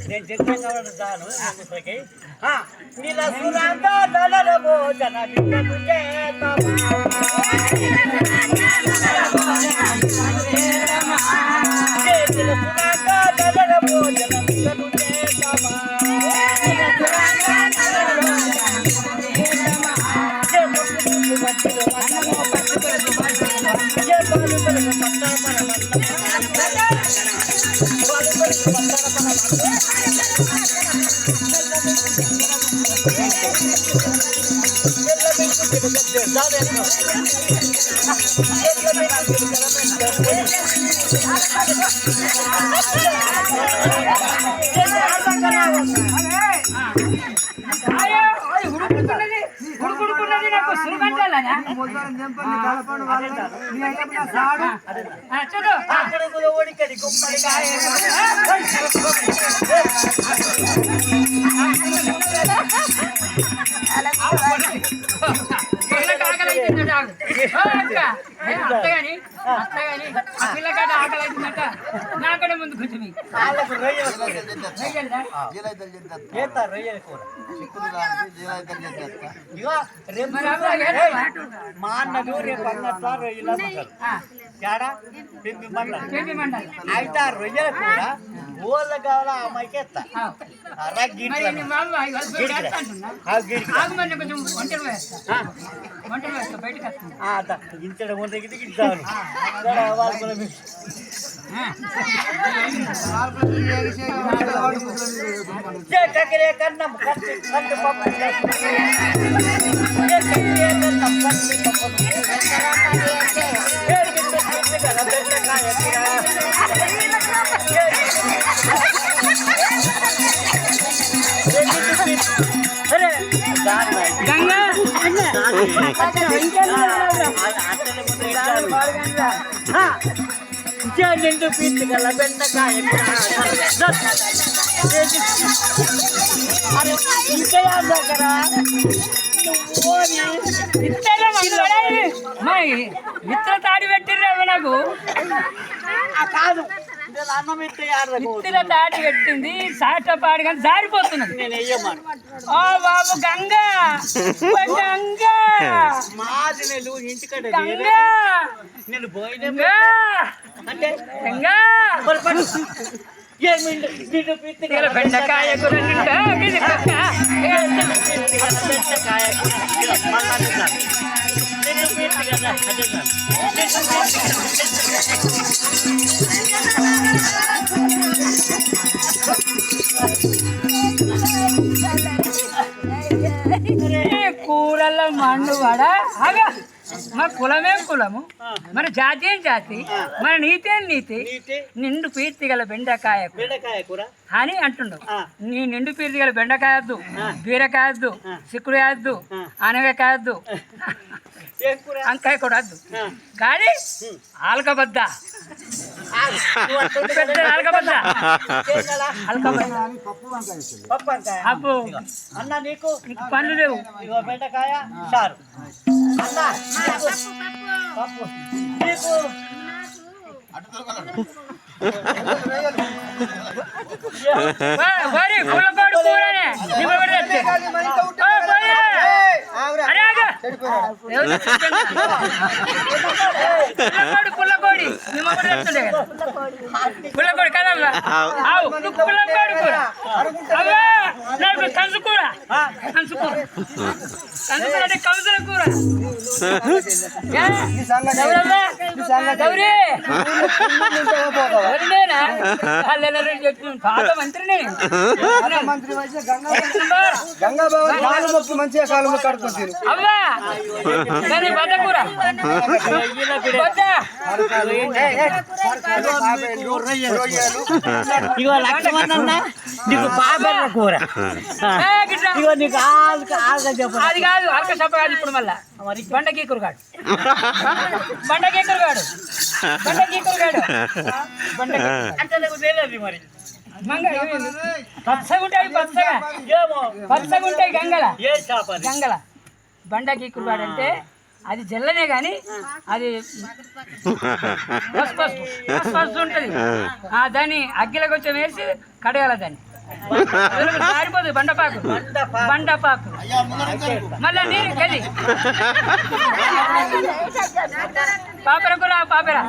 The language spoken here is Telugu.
నేను చెప్పాను చాలు నీల సురాంత దళర భోజన విందు అత్తగాని పిల్లకాడ ఆకలి అవుతుందట నాకడ ముందు కొంచెం మా అన్నది రేపు అన్నట్లా రొయ్యలు అయితే ఆ రొయ్యల కూర ఊళ్ళో కావాలా అమ్మాయికి ఎత్తా ఇంచడం ముందు ఇస్తాను కన్నం కన్ను పప్పు నిండు పీచు గల బెండకాయ ఇంకా దగ్గర మిత్ర తాడి పెట్టిర్రేమో నాకు కాదు మిత్ర తాడి పెట్టింది సాట పాడి కానీ జారిపోతున్నది నేను వెయ్యమాను ఓ బాబు గంగా గంగా మాది నేను ఇంటికడ గంగా నేను పోయిన అంటే గంగా బెండకాయ కూర కూరల్లో మండు వాడ అగా మా కులమే కులము మన జాతి ఏం జాతి మన నీతి ఏం నీతి నిండు పీర్తి గల బెండకాయ కూర అని అంటుండవు నీ నిండు పీర్తి గల బెండకాయ వద్దు బీరకాయ వద్దు చిక్కుడు వద్దు అనగకాయ వద్దు అంకాయ కూడా వద్దు కానీ ఆలకబద్ద అప్పు అన్న నీకు పనులు లేవు బెండకాయ చారు అన్న పప్పు నీకు పుల్లకోడు కూరనే పుల్లకోడి పుల్లకోడి కదా పుల్లకోడి కూర నాకు కంచు కూర కంచు కూర కంచు కూర అంటే కంచుల కూర గౌరీ పాత మంత్రిని మంచిగా కాలం కడుతుంది అవ్వా బద్ద కూర ఇగో లక్ష్మణ నీకు పాపల కూర ఇగో నీకు అది కాదు అల్క చెప్ప కాదు ఇప్పుడు మళ్ళా మరి బండకీకురు కాడు బండకీకురు కాడు బండకీకురు కాడు తెలియదు మరి పచ్చగుంటాయి పచ్చగా పచ్చగుంటాయి గంగల గంగల బండకీకురు కాడు అంటే అది జల్లనే కానీ అది పసుపు ఉంటుంది. దాన్ని అగ్గిలో కొంచెం వేసి కడగాల దాన్ని. సారిపోతుంది బండపాకు మళ్ళా నీరు గది పాపర కూడా పాపరా